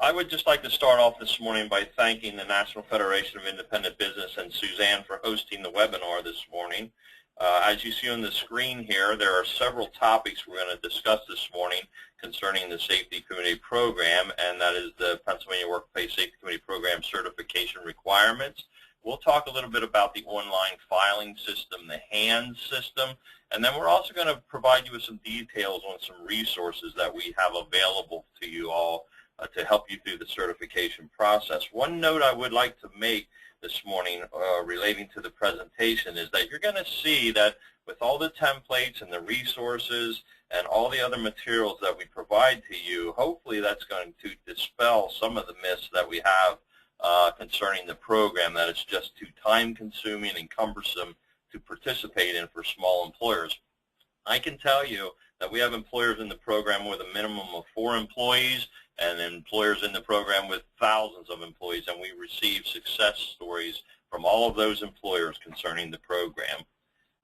I would just like to start off this morning by thanking the National Federation of Independent Business and Suzanne for hosting the webinar this morning. As you see on the screen here, there are several topics we're going to discuss this morning concerning the Safety Committee Program, and that is the Pennsylvania Workplace Safety Committee Program certification requirements. We'll talk a little bit about the online filing system, the HAND system, and then we're also going to provide you with some details on some resources that we have available to you all to help you through the certification process. One note I would like to make this morning relating to the presentation is that you're going to see that with all the templates and the resources and all the other materials that we provide to you, hopefully that's going to dispel some of the myths that we have concerning the program, that it's just too time-consuming and cumbersome to participate in for small employers. I can tell you that we have employers in the program with a minimum of 4 employees and employers in the program with thousands of employees, and we receive success stories from all of those employers concerning the program.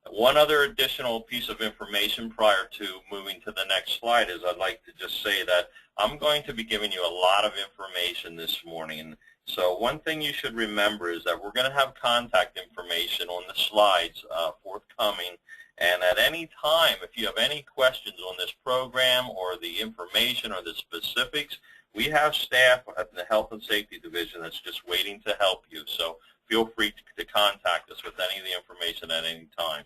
One other additional piece of information prior to moving to the next slide is I'd like to just say that I'm going to be giving you a lot of information this morning. So one thing you should remember is that we're going to have contact information on the slides forthcoming. And at any time, if you have any questions on this program or the information or the specifics, we have staff at the Health and Safety Division that's just waiting to help you. So feel free to contact us with any of the information at any time.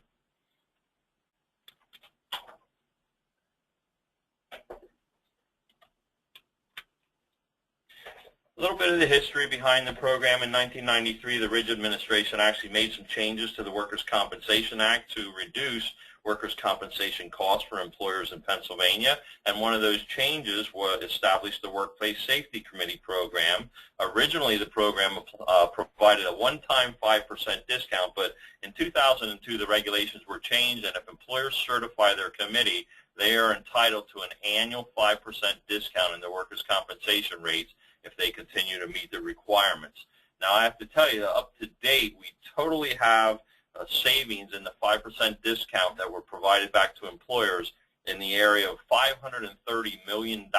A little bit of the history behind the program. In 1993, the Ridge administration actually made some changes to the Workers' Compensation Act to reduce workers' compensation costs for employers in Pennsylvania, and one of those changes was established the Workplace Safety Committee Program. Originally, the program provided a one-time 5% discount, but in 2002, the regulations were changed, and if employers certify their committee, they are entitled to an annual 5% discount in their workers' compensation rates if they continue to meet the requirements. Now, I have to tell you, up to date, we totally have savings in the 5% discount that were provided back to employers in the area of $530 million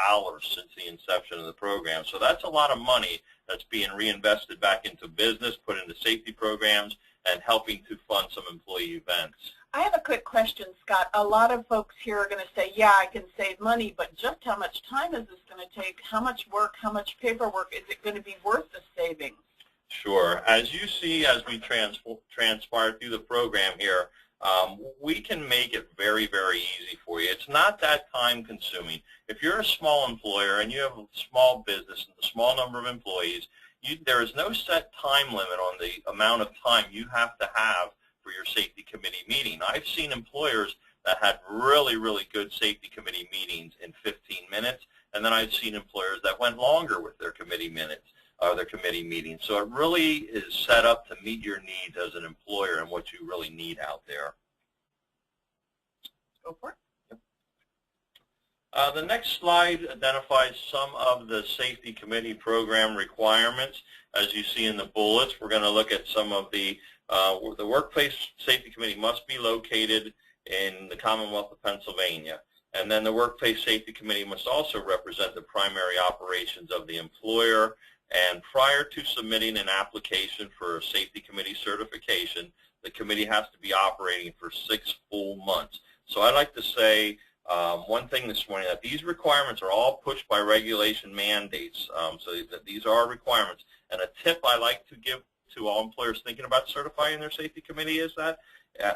since the inception of the program. So that's a lot of money that's being reinvested back into business, put into safety programs, and helping to fund some employee events. I have a quick question, Scott. A lot of folks here are going to say, yeah, I can save money, but just how much time is this going to take? How much work, how much paperwork? Is it going to be worth the savings? Sure. As you see, as we transpire through the program here, we can make it very, very easy for you. It's not that time-consuming. If you're a small employer and you have a small business and a small number of employees, there is no set time limit on the amount of time you have to have for your safety committee meeting. I've seen employers that had really, really good safety committee meetings in 15 minutes, and then I've seen employers that went longer with their committee minutes or their committee meetings. So it really is set up to meet your needs as an employer and what you really need out there. Go for it. The next slide identifies some of the safety committee program requirements. As you see in the bullets, we're going to look at some of the Workplace Safety Committee must be located in the Commonwealth of Pennsylvania. And then the Workplace Safety Committee must also represent the primary operations of the employer. And prior to submitting an application for a safety committee certification, the committee has to be operating for 6 full months. So I'd like to say one thing this morning, that these requirements are all pushed by regulation mandates. So that these are requirements. And a tip I like to give to all employers thinking about certifying their safety committee is that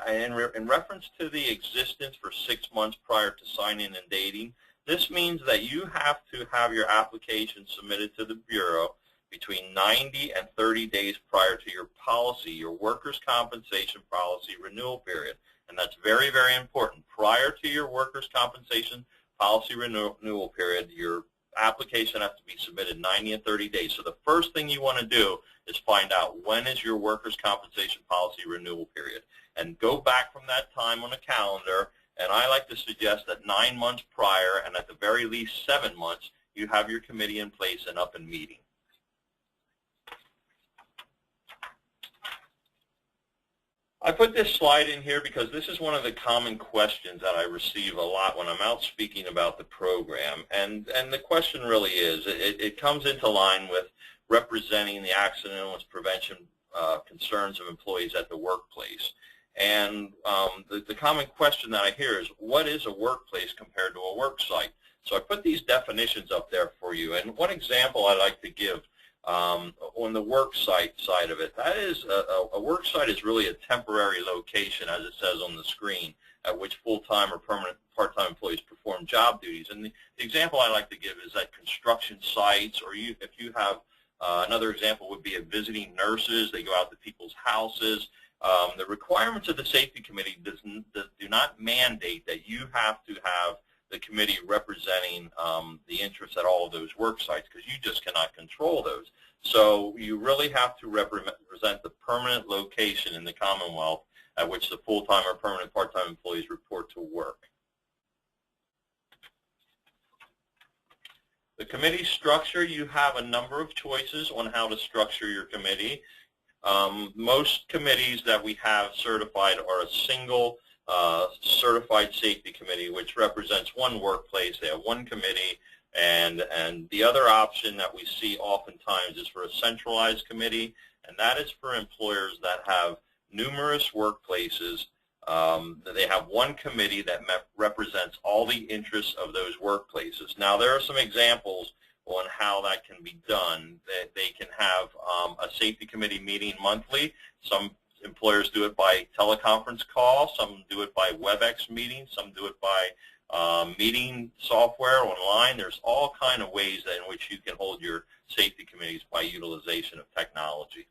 in reference to the existence for 6 months prior to signing and dating, this means that you have to have your application submitted to the Bureau between 90 and 30 days prior to your policy, your workers' compensation policy renewal period. And that's very, very important. Prior to your workers' compensation policy renewal period, your application has to be submitted 90 and 30 days. So the first thing you want to do is find out when is your workers' compensation policy renewal period. And go back from that time on a calendar, and I like to suggest that 9 months prior, and at the very least 7 months, you have your committee in place and up and meeting. I put this slide in here because this is one of the common questions that I receive a lot when I'm out speaking about the program. And the question really is, it comes into line with representing the accident and illness prevention concerns of employees at the workplace. And the common question that I hear is, what is a workplace compared to a work site? So I put these definitions up there for you. And one example I like to give on the work site side of it, that is a work site is really a temporary location, as it says on the screen, at which full-time or permanent part-time employees perform job duties. And the example I like to give is at construction sites, or if you have another example would be at visiting nurses. They go out to people's houses. The requirements of the safety committee do not mandate that you have to have the committee representing the interests at all of those work sites, because you just cannot control those. So you really have to represent the permanent location in the Commonwealth at which the full-time or permanent part-time employees report to work. The committee structure, you have a number of choices on how to structure your committee. Most committees that we have certified are a single certified safety committee, which represents one workplace. They have one committee, and the other option that we see oftentimes is for a centralized committee, and that is for employers that have numerous workplaces. They have one committee that represents all the interests of those workplaces. Now, there are some examples on how that can be done. They can have a safety committee meeting monthly. Some employers do it by teleconference call. Some do it by WebEx meetings. Some do it by meeting software online. There's all kind of ways in which you can hold your safety committees by utilization of technology.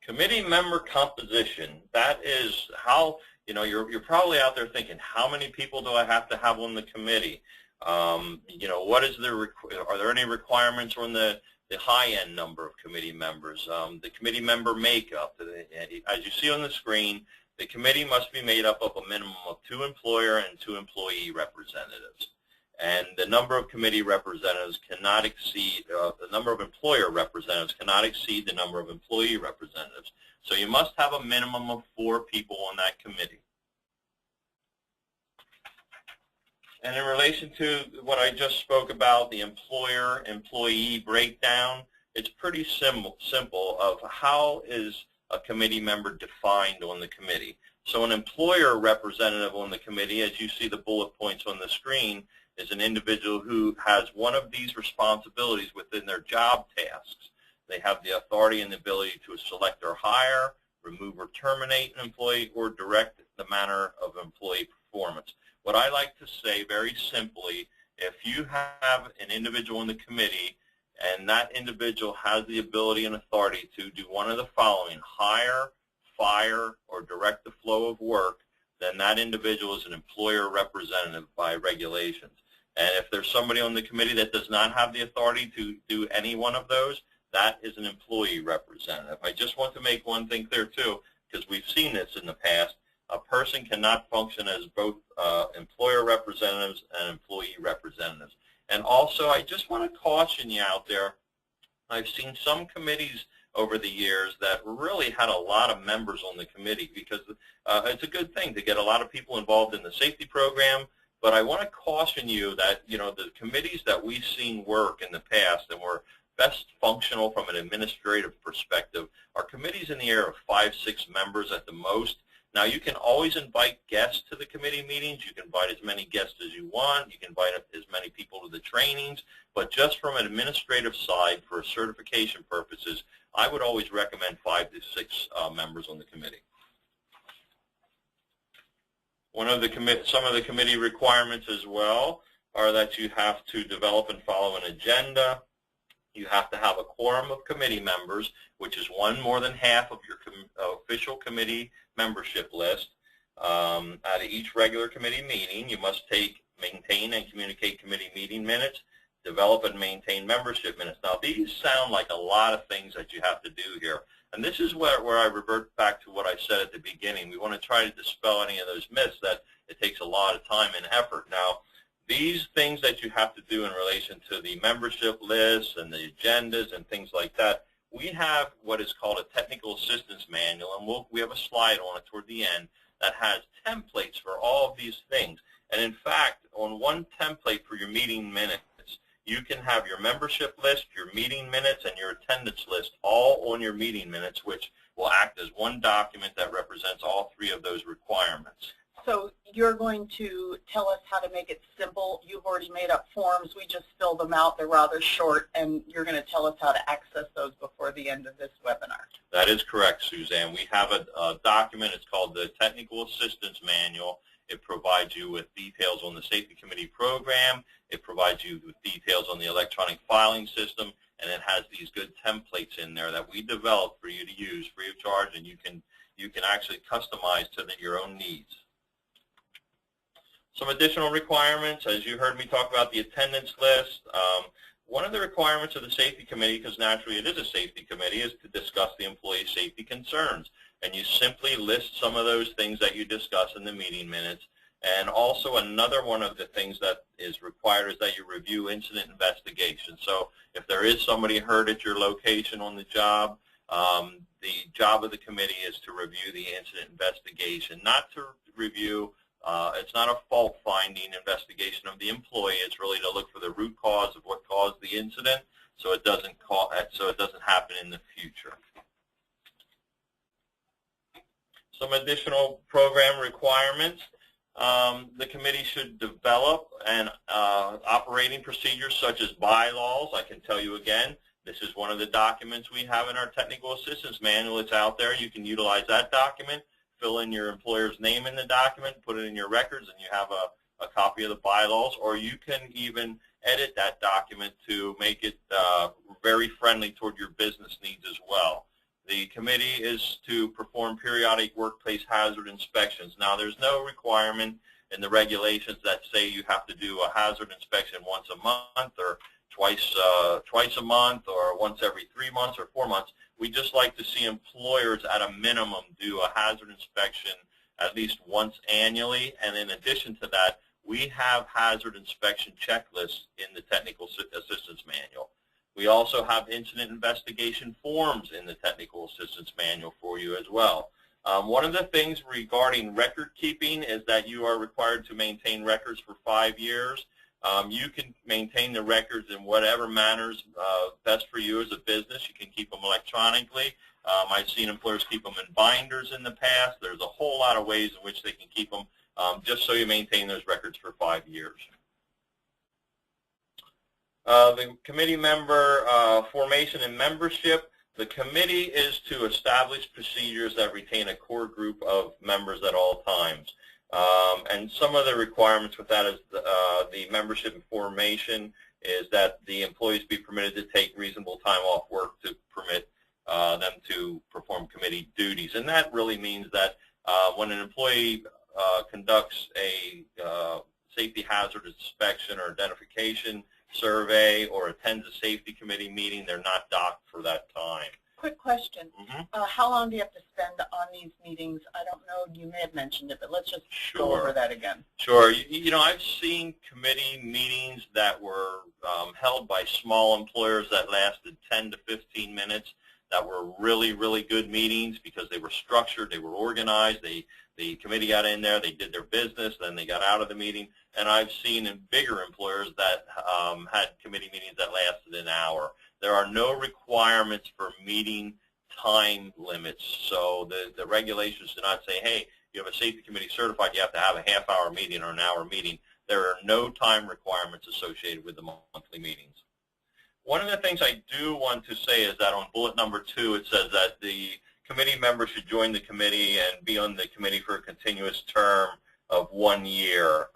Committee member composition, that is how, you're probably out there thinking, how many people do I have to have on the committee? What is are there any requirements on the high-end number of committee members? The committee member makeup, as you see on the screen, the committee must be made up of a minimum of 2 employer and 2 employee representatives. And the number of committee representatives cannot exceed, the number of employer representatives cannot exceed the number of employee representatives. So you must have a minimum of 4 people on that committee. And in relation to what I just spoke about, the employer-employee breakdown, it's pretty simple of how is a committee member defined on the committee. So an employer representative on the committee, as you see the bullet points on the screen, is an individual who has one of these responsibilities within their job tasks. They have the authority and the ability to select or hire, remove or terminate an employee, or direct the manner of employee performance. What I like to say very simply, if you have an individual in the committee and that individual has the ability and authority to do one of the following: hire, fire, or direct the flow of work, then that individual is an employer representative by regulations. And if there's somebody on the committee that does not have the authority to do any one of those, that is an employee representative. I just want to make one thing clear too, because we've seen this in the past. A person cannot function as both employer representatives and employee representatives. And also, I just want to caution you out there, I've seen some committees over the years that really had a lot of members on the committee, because it's a good thing to get a lot of people involved in the safety program. But I want to caution you that, the committees that we've seen work in the past and were best functional from an administrative perspective are committees in the area of 5, 6 members at the most. Now, you can always invite guests to the committee meetings. You can invite as many guests as you want. You can invite as many people to the trainings. But just from an administrative side, for certification purposes, I would always recommend 5 to 6 members on the committee. Some of the committee requirements as well are that you have to develop and follow an agenda. You have to have a quorum of committee members, which is one more than half of your official committee membership list. At each regular committee meeting, you must maintain and communicate committee meeting minutes, develop and maintain membership minutes. Now, these sound like a lot of things that you have to do here. And this is where I revert back to what I said at the beginning. We want to try to dispel any of those myths that it takes a lot of time and effort. Now, These things that you have to do in relation to the membership lists and the agendas and things like that, we have what is called a technical assistance manual, and we have a slide on it toward the end that has templates for all of these things. And in fact, on one template for your meeting minutes, you can have your membership list, your meeting minutes, and your attendance list all on your meeting minutes, which will act as one document that represents all three of those requirements. So you're going to tell us how to make it simple. You've already made up forms. We just fill them out. They're rather short, and you're going to tell us how to access those before the end of this webinar. That is correct, Suzanne. We have a document. It's called the Technical Assistance Manual. It provides you with details on the Safety Committee program. It provides you with details on the electronic filing system, and it has these good templates in there that we developed for you to use free of charge, and you can actually customize to your own needs. Some additional requirements, as you heard me talk about the attendance list. One of the requirements of the Safety Committee, because naturally it is a Safety Committee, is to discuss the employee safety concerns. And you simply list some of those things that you discuss in the meeting minutes. And also another one of the things that is required is that you review incident investigation. So if there is somebody hurt at your location on the job, the job of the committee is to review the incident investigation, not to review it's not a fault-finding investigation of the employee. It's really to look for the root cause of what caused the incident, so it doesn't happen in the future. Some additional program requirements. The committee should develop operating procedures such as bylaws. I can tell you again, this is one of the documents we have in our technical assistance manual. It's out there. You can utilize that document. Fill in your employer's name in the document, put it in your records, and you have a copy of the bylaws, or you can even edit that document to make it very friendly toward your business needs as well. The committee is to perform periodic workplace hazard inspections. Now, there's no requirement in the regulations that say you have to do a hazard inspection once a month or twice a month or once every 3 months or 4 months. We just like to see employers at a minimum do a hazard inspection at least once annually. And in addition to that, we have hazard inspection checklists in the Technical Assistance Manual. We also have incident investigation forms in the Technical Assistance Manual for you as well. One of the things regarding record keeping is that you are required to maintain records for 5 years. You can maintain the records in whatever manners best for you as a business. You can keep them electronically. I've seen employers keep them in binders in the past. There's a whole lot of ways in which they can keep them just so you maintain those records for 5 years. The committee member formation and membership. The committee is to establish procedures that retain a core group of members at all times. And some of the requirements with that is the membership and formation is that the employees be permitted to take reasonable time off work to permit them to perform committee duties. And that really means that when an employee conducts a safety hazard inspection or identification survey or attends a safety committee meeting, they're not docked for that time. Quick question. How long do you have to spend on these meetings? I don't know, you may have mentioned it, but let's just go over that again. Sure. You know, I've seen committee meetings that were held by small employers that lasted 10 to 15 minutes that were really, really good meetings because they were structured, they were organized, the committee got in there, they did their business, then they got out of the meeting. And I've seen in bigger employers that had committee meetings that lasted an hour. There are no requirements for meeting time limits. So the regulations do not say, hey, you have a safety committee certified, you have to have a half-hour meeting or an hour meeting. There are no time requirements associated with the monthly meetings. One of the things I do want to say is that on bullet number 2, it says that the committee member should join the committee and be on the committee for a continuous term of 1 year.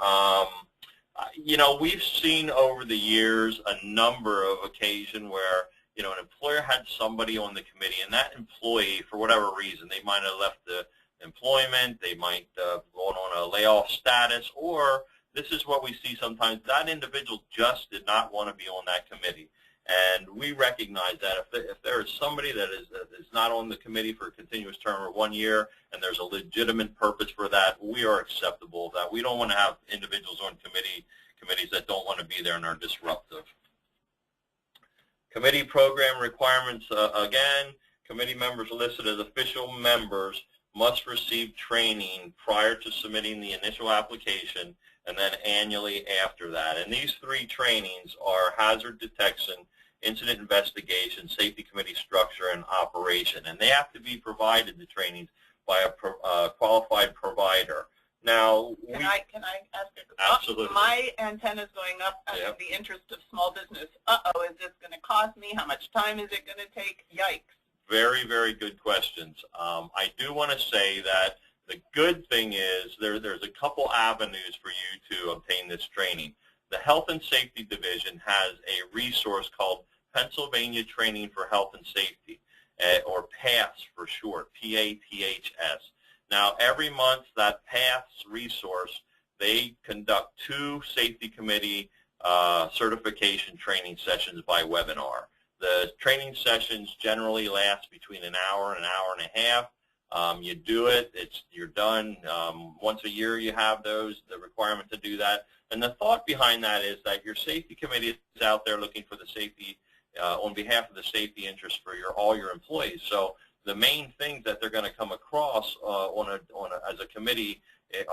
You know, we've seen over the years a number of occasions where, you know, an employer had somebody on the committee, and that employee, for whatever reason, they might have left the employment, they might have gone on a layoff status, or this is what we see sometimes, that individual just did not want to be on that committee. And we recognize that if there is somebody that is not on the committee for a continuous term of 1 year and there's a legitimate purpose for that, we are acceptable of that. We don't want to have individuals on committee committees that don't want to be there and are disruptive. Committee program requirements, again, committee members listed as official members must receive training prior to submitting the initial application and then annually after that. And these three trainings are hazard detection, incident investigation, safety committee structure, and operation. And they have to be provided, the trainings, by a qualified provider. Now, can I ask a absolutely. My antenna's going up in the interest of small business. Is this going to cost me? How much time is it going to take? Yikes. Very, very good questions. I do want to say that the good thing is there's a couple avenues for you to obtain this training. The Health and Safety Division has a resource called Pennsylvania Training for Health and Safety, or PATHS for short, P-A-T-H-S. Now, every month, that PATHS resource, they conduct 2 safety committee certification training sessions by webinar. The training sessions generally last between an hour and an hour and a half. You do it, you're done. Once a year you have the requirement to do that. And the thought behind that is that your safety committee is out there looking for the safety, on behalf of the safety interests for all your employees. So the main things that they're going to come across as a committee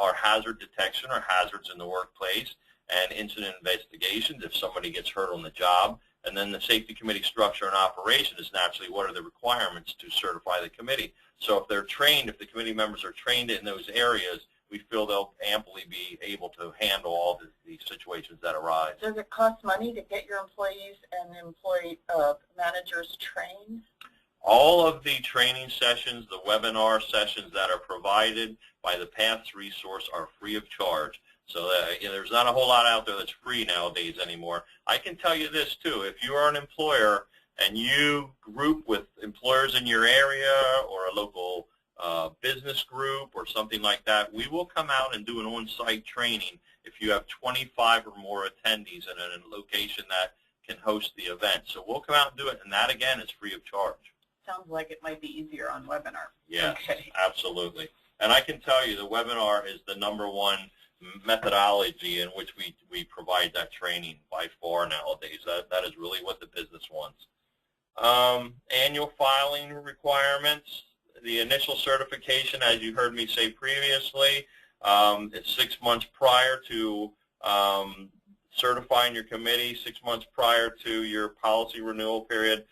are hazard detection or hazards in the workplace and incident investigations if somebody gets hurt on the job. And then the safety committee structure and operation is naturally what are the requirements to certify the committee. So if they're trained, if the committee members are trained in those areas, we feel they'll amply be able to handle all the situations that arise. Does it cost money to get your employees and employee managers trained? All of the training sessions, the webinar sessions that are provided by the PATHS resource are free of charge. So there's not a whole lot out there that's free nowadays anymore. I can tell you this too, if you are an employer and you group with employers in your area or a local business group or something like that, we will come out and do an on-site training if you have 25 or more attendees in a location that can host the event. So we'll come out and do it, and that again is free of charge. Sounds like it might be easier on webinar. Yes, okay. Absolutely. And I can tell you the webinar is the #1 methodology in which we provide that training by far nowadays. That is really what the business wants. Annual filing requirements. The initial certification, as you heard me say previously, it's 6 months prior to certifying your committee, 6 months prior to your policy renewal period.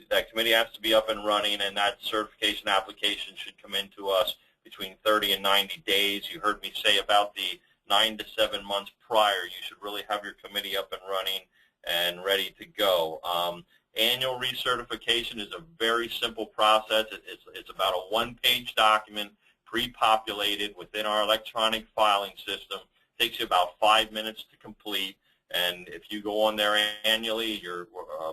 That committee has to be up and running, and that certification application should come into us between 30 and 90 days. You heard me say about the 9 to 7 months prior, you should really have your committee up and running and ready to go. Annual recertification is a very simple process. It's about a one-page document, pre-populated within our electronic filing system. It takes you about 5 minutes to complete, and if you go on there annually, you're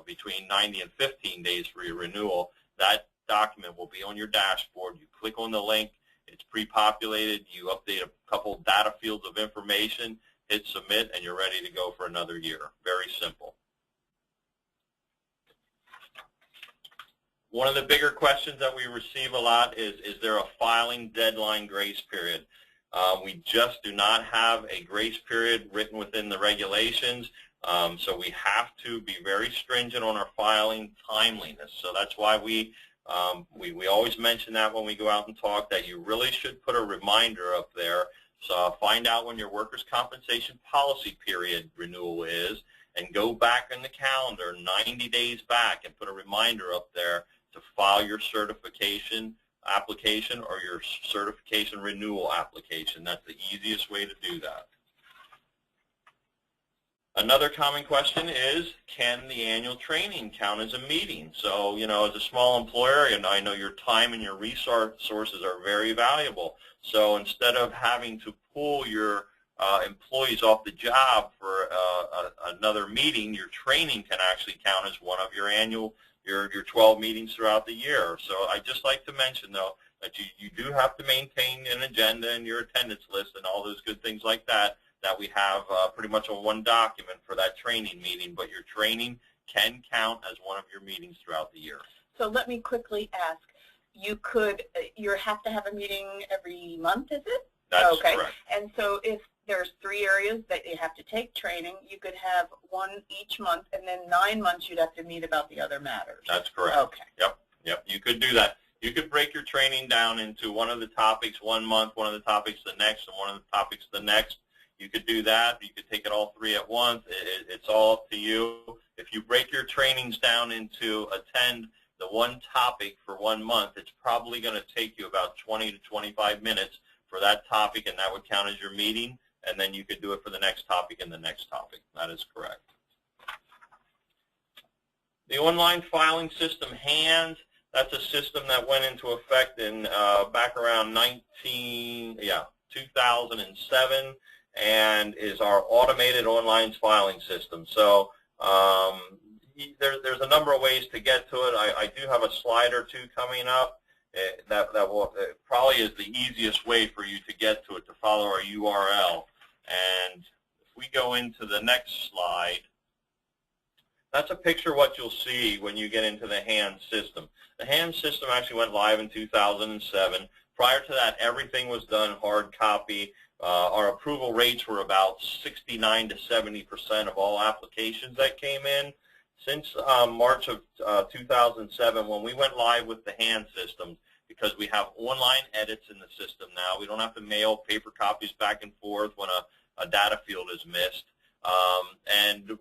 between 90 and 15 days for your renewal. That document will be on your dashboard. You click on the link. It's pre-populated. You update a couple data fields of information, hit submit, and you're ready to go for another year. Very simple. One of the bigger questions that we receive a lot is there a filing deadline grace period? We just do not have a grace period written within the regulations, so we have to be very stringent on our filing timeliness. So that's why we always mention that when we go out and talk, that you really should put a reminder up there. So find out when your workers' compensation policy period renewal is, and go back in the calendar 90 days back and put a reminder up there to file your certification application or your certification renewal application. That's the easiest way to do that. Another common question is, can the annual training count as a meeting? So, you know, as a small employer, and I know your time and your resources are very valuable. So instead of having to pull your employees off the job for another meeting, your training can actually count as one of your annual, your 12 meetings throughout the year. So I'd just like to mention, though, that you do have to maintain an agenda and your attendance list and all those good things like that we have pretty much on one document for that training meeting, but your training can count as one of your meetings throughout the year. So let me quickly ask, you have to have a meeting every month, is it? That's okay. Correct. And so if there's 3 areas that you have to take training. You could have one each month, and then 9 months you'd have to meet about the other matters. That's correct. Okay. Yep. You could do that. You could break your training down into one of the topics 1 month, one of the topics the next, and one of the topics the next. You could do that. You could take it all 3 at once. It's all up to you. If you break your trainings down into attend the one topic for 1 month, it's probably going to take you about 20 to 25 minutes for that topic, and that would count as your meeting, and then you could do it for the next topic and the next topic. That is correct. The online filing system, HANDS, that's a system that went into effect in back around 2007, and is our automated online filing system. So there's a number of ways to get to it. I do have a slide or two coming up. That probably is the easiest way for you to get to it, to follow our URL. And if we go into the next slide, that's a picture of what you'll see when you get into the HANDS system. The HANDS system actually went live in 2007. Prior to that, everything was done hard copy. Our approval rates were about 69 to 70% of all applications that came in. Since March of 2007, when we went live with the HANDS system, because we have online edits in the system now, we don't have to mail paper copies back and forth when a data field is missed. And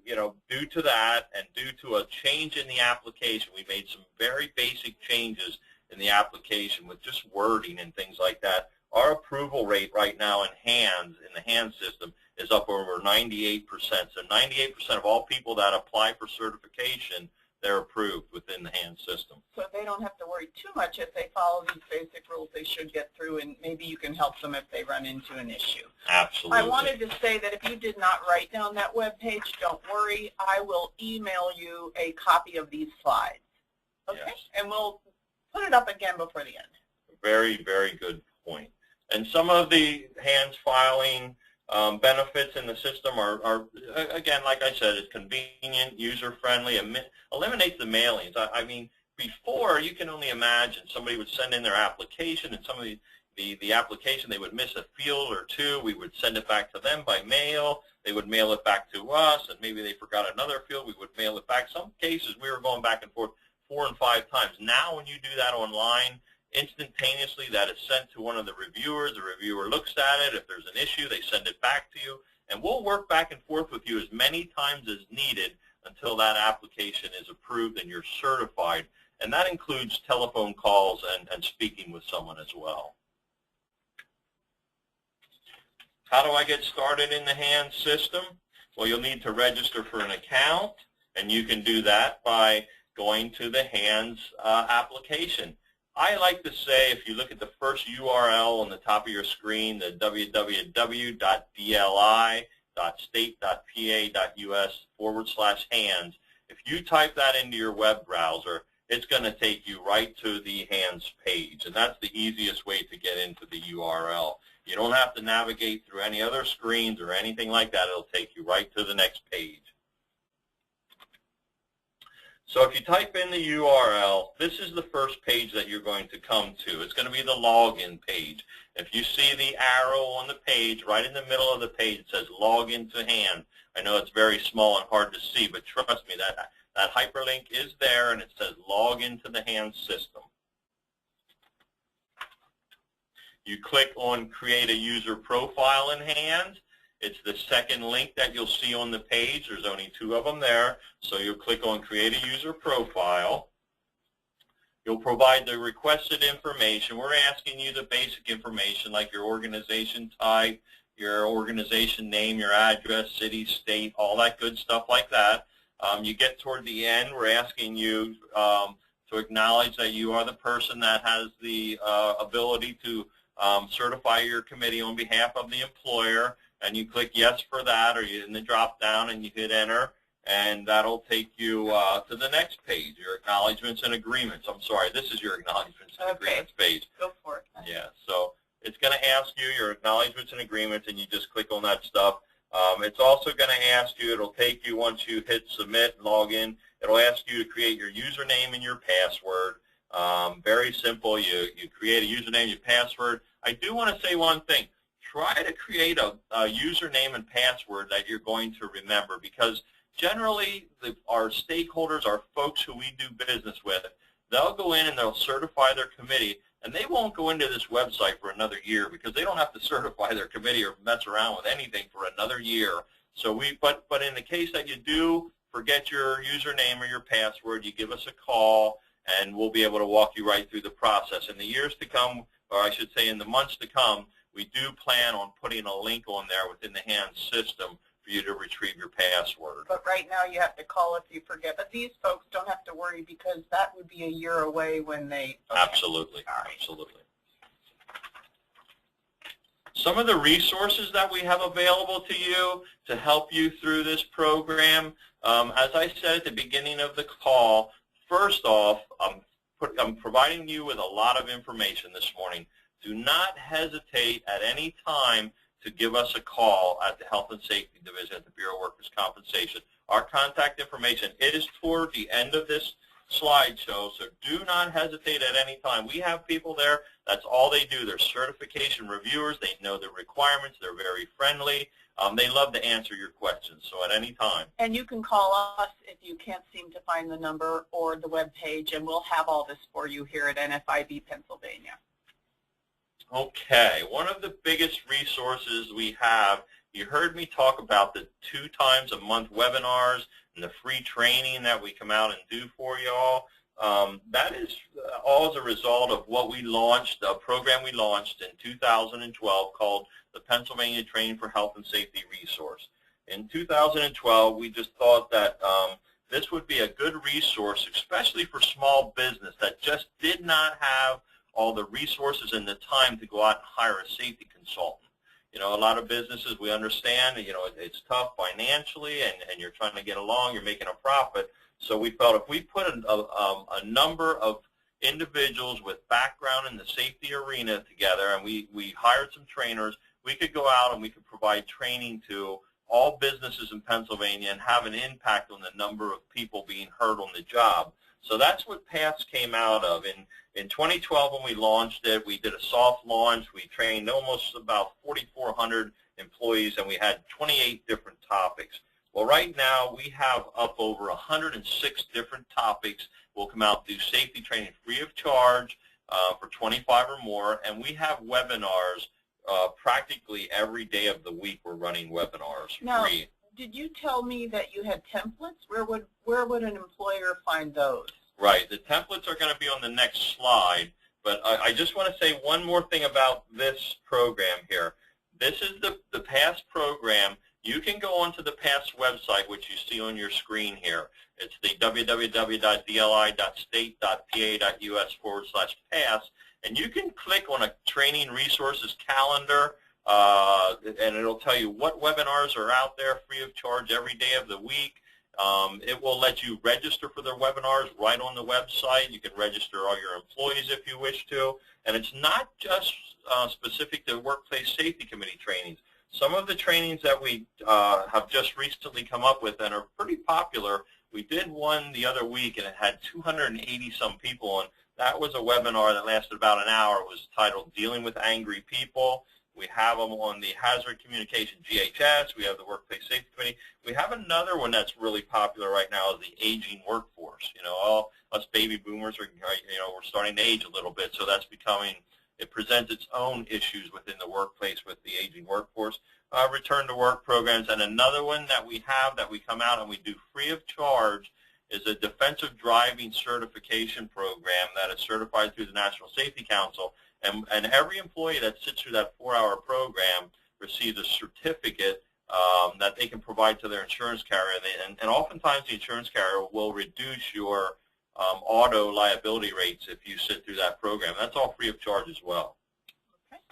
you know, due to that and due to a change in the application, we made some very basic changes in the application with just wording and things like that. Our approval rate right now in the HANDS system is up over 98%. So 98% of all people that apply for certification, they're approved within the HANDS system. So they don't have to worry too much if they follow these basic rules. They should get through, and maybe you can help them if they run into an issue. Absolutely. I wanted to say that if you did not write down that web page, don't worry. I will email you a copy of these slides. Okay? Yes. And we'll put it up again before the end. Very, very good point. And some of the HANDS filing benefits in the system are, again, like I said, it's convenient, user-friendly, eliminates the mailings. I mean, before, you can only imagine somebody would send in their application, and some of the application, they would miss a field or two. We would send it back to them by mail. They would mail it back to us, and maybe they forgot another field. We would mail it back. Some cases, we were going back and forth 4 and 5 times. Now, when you do that online, instantaneously that is sent to one of the reviewers. The reviewer looks at it. If there's an issue, they send it back to you. And we'll work back and forth with you as many times as needed until that application is approved and you're certified. And that includes telephone calls and speaking with someone as well. How do I get started in the HANDS system? Well, you'll need to register for an account, and you can do that by going to the HANDS application. I like to say, if you look at the first URL on the top of your screen, the www.dli.state.pa.us/HANDS, if you type that into your web browser, it's going to take you right to the HANDS page, and that's the easiest way to get into the URL. You don't have to navigate through any other screens or anything like that. It'll take you right to the next page. So if you type in the URL, this is the first page that you're going to come to. It's going to be the login page. If you see the arrow on the page, right in the middle of the page, it says Login to HANDS. I know it's very small and hard to see, but trust me, that hyperlink is there, and it says Login to the HANDS system. You click on Create a User Profile in HANDS. It's the second link that you'll see on the page. There's only 2 of them there. So you'll click on Create a User Profile. You'll provide the requested information. We're asking you the basic information like your organization type, your organization name, your address, city, state, all that good stuff like that. You get toward the end, we're asking you to acknowledge that you are the person that has the ability to certify your committee on behalf of the employer. And you click yes for that, or you in the drop down and you hit enter, and that'll take you to the next page, your acknowledgments and agreements. I'm sorry, this is your acknowledgments and agreements page. Go for it. Yeah, so it's going to ask you your acknowledgments and agreements, and you just click on that stuff. It's also going to ask you, it'll take you, once you hit submit, log in, it'll ask you to create your username and your password. Very simple. You create a username, your password. I do want to say one thing. try to create a username and password that you're going to remember, because generally our stakeholders, our folks who we do business with, they'll go in and they'll certify their committee, and they won't go into this website for another year because they don't have to certify their committee or mess around with anything for another year. So but in the case that you do forget your username or your password, you give us a call, and we'll be able to walk you right through the process. In the years to come, or I should say in the months to come, we do plan on putting a link on there within the HAND system for you to retrieve your password. But right now you have to call if you forget. But these folks don't have to worry because that would be a year away when they... Okay. Absolutely, All right. absolutely. Some of the resources that we have available to you to help you through this program, as I said at the beginning of the call, first off, I'm providing you with a lot of information this morning. Do not hesitate at any time to give us a call at the Health and Safety Division at the Bureau of Workers' Compensation. Our contact information is toward the end of this slideshow, so do not hesitate at any time. We have people there, that's all they do. They're certification reviewers. They know the requirements. They're very friendly. They love to answer your questions, so at any time. And you can call us if you can't seem to find the number or the web page, and we'll have all this for you here at NFIB Pennsylvania. Okay, one of the biggest resources we have, you heard me talk about the 2 times a month webinars and the free training that we come out and do for you all. That is all as a result of what we launched, a program we launched in 2012 called the Pennsylvania Training for Health and Safety Resource. In 2012, we just thought that this would be a good resource, especially for small business that just did not have all the resources and the time to go out and hire a safety consultant. You know, a lot of businesses, we understand, you know, it's tough financially, and you're trying to get along, you're making a profit. So we felt if we put a number of individuals with background in the safety arena together, and we hired some trainers, we could go out and we could provide training to all businesses in Pennsylvania and have an impact on the number of people being hurt on the job. So that's what PATHS came out of. In 2012, when we launched it, we did a soft launch. We trained almost about 4,400 employees, and we had 28 different topics. Well, right now, we have up over 106 different topics. We'll come out and do safety training free of charge for 25 or more, and we have webinars practically every day of the week. We're running webinars free. Did you tell me that you had templates? Where would an employer find those? Right. The templates are going to be on the next slide, but I just want to say one more thing about this program here. This is the PATHS program. You can go onto the PATHS website, which you see on your screen here. It's the www.dli.state.pa.us/PATHS, and you can click on a training resources calendar, and it'll tell you what webinars are out there free of charge every day of the week. It will let you register for their webinars right on the website. You can register all your employees if you wish to. And it's not just specific to workplace safety committee trainings. Some of the trainings that we have just recently come up with and are pretty popular, we did one the other week and it had 280-some people on. That was a webinar that lasted about an hour. It was titled Dealing with Angry People. We have them on the Hazard Communication GHS. We have the Workplace Safety Committee. We have another one that's really popular right now, is the aging workforce. You know, all us baby boomers are, you know, we're starting to age a little bit, so that's becoming, it presents its own issues within the workplace with the aging workforce. Return to work programs, and another one that we have that we come out and we do free of charge is a defensive driving certification program that is certified through the National Safety Council. And every employee that sits through that 4-hour program receives a certificate that they can provide to their insurance carrier. And oftentimes the insurance carrier will reduce your auto liability rates if you sit through that program. That's all free of charge as well. Okay.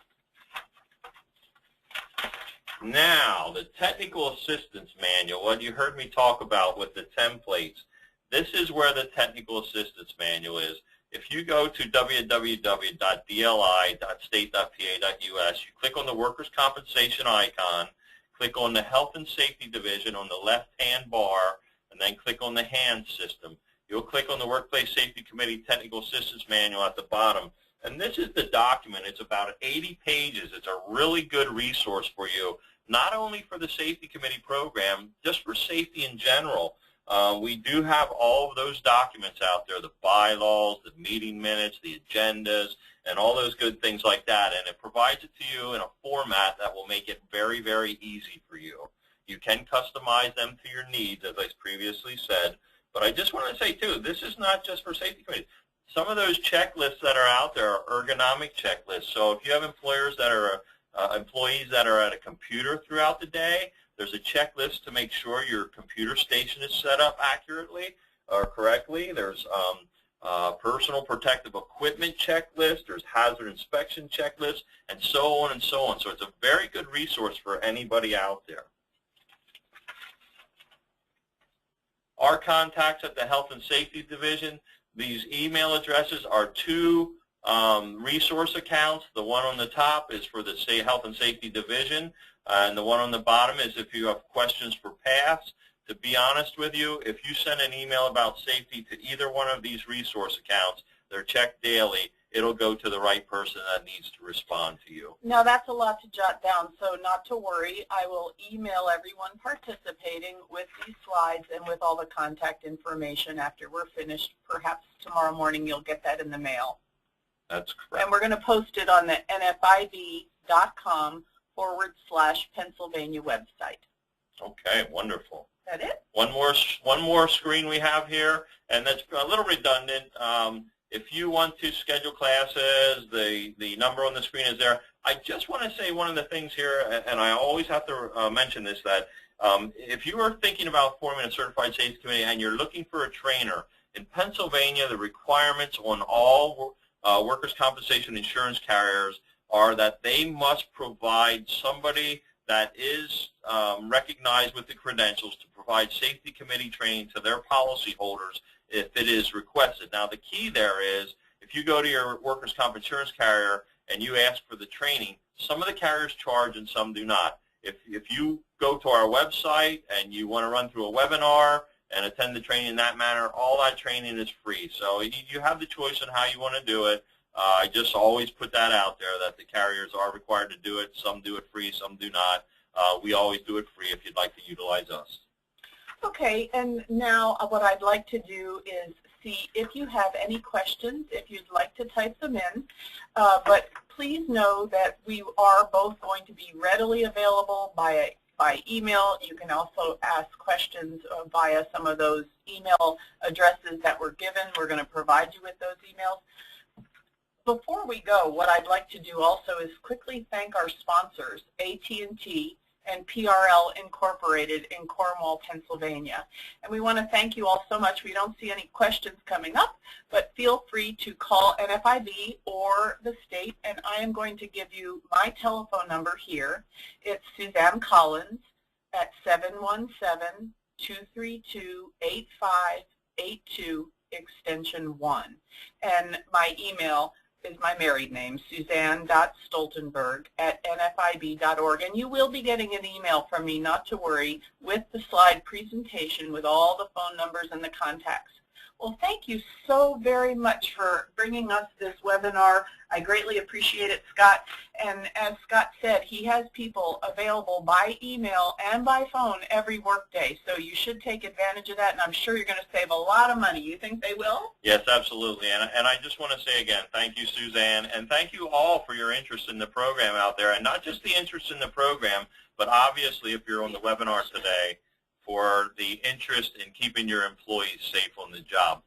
Now, the Technical Assistance Manual, what you heard me talk about with the templates, this is where the Technical Assistance Manual is. If you go to www.dli.state.pa.us, you click on the Workers' Compensation icon, click on the Health and Safety Division on the left-hand bar, and then click on the HAND system. You'll click on the Workplace Safety Committee Technical Assistance Manual at the bottom. And this is the document. It's about 80 pages. It's a really good resource for you, not only for the Safety Committee program, just for safety in general. We do have all of those documents out there, the bylaws, the meeting minutes, the agendas, and all those good things like that. And it provides it to you in a format that will make it very, very easy for you. You can customize them to your needs, as I previously said. But I just want to say, too, this is not just for safety committees. Some of those checklists that are out there are ergonomic checklists. So if you have employers that are employees that are at a computer throughout the day, there's a checklist to make sure your computer station is set up accurately or correctly. There's personal protective equipment checklist. There's hazard inspection checklist, and so on and so on. So it's a very good resource for anybody out there. Our contacts at the Health and Safety Division, these email addresses are two resource accounts. The one on the top is for the Health and Safety Division, and the one on the bottom is if you have questions for PATHs. To be honest with you, if you send an email about safety to either one of these resource accounts, they're checked daily, it'll go to the right person that needs to respond to you. Now that's a lot to jot down, so not to worry. I will email everyone participating with these slides and with all the contact information after we're finished. Perhaps tomorrow morning you'll get that in the mail. That's correct. And we're going to post it on the NFIB.com/Pennsylvania website. Okay, wonderful. Is that it? One more screen we have here, and that's a little redundant. If you want to schedule classes, the number on the screen is there. I just want to say one of the things here, and I always have to mention this, that if you are thinking about forming a certified safety committee and you're looking for a trainer, in Pennsylvania the requirements on all workers' compensation insurance carriers are that they must provide somebody that is recognized with the credentials to provide safety committee training to their policyholders if it is requested. Now, the key there is if you go to your workers' comp insurance carrier and you ask for the training, some of the carriers charge and some do not. If you go to our website and you want to run through a webinar and attend the training in that manner, all that training is free. So you have the choice on how you want to do it. I just always put that out there that the carriers are required to do it. Some do it free, some do not. We always do it free if you'd like to utilize us. Okay, and now what I'd like to do is see if you have any questions, if you'd like to type them in. But please know that we are both going to be readily available by email. You can also ask questions via some of those email addresses that were given. We're going to provide you with those emails. Before we go, what I'd like to do also is quickly thank our sponsors, AT&T and PRL Incorporated in Cornwall, Pennsylvania. And we want to thank you all so much. We don't see any questions coming up, but feel free to call NFIB or the state, and I am going to give you my telephone number here. It's Suzanne Collins at 717-232-8582, extension 1. And my email is my married name, suzanne.stoltenberg@nfib.org. And you will be getting an email from me, not to worry, with the slide presentation with all the phone numbers and the contacts. Well, thank you so very much for bringing us this webinar. I greatly appreciate it, Scott. And as Scott said, he has people available by email and by phone every workday. So you should take advantage of that, and I'm sure you're going to save a lot of money. You think they will? Yes, absolutely. And I just want to say again, thank you, Suzanne, and thank you all for your interest in the program out there. And not just the interest in the program, but obviously if you're on the webinar today, for the interest in keeping your employees safe on the job.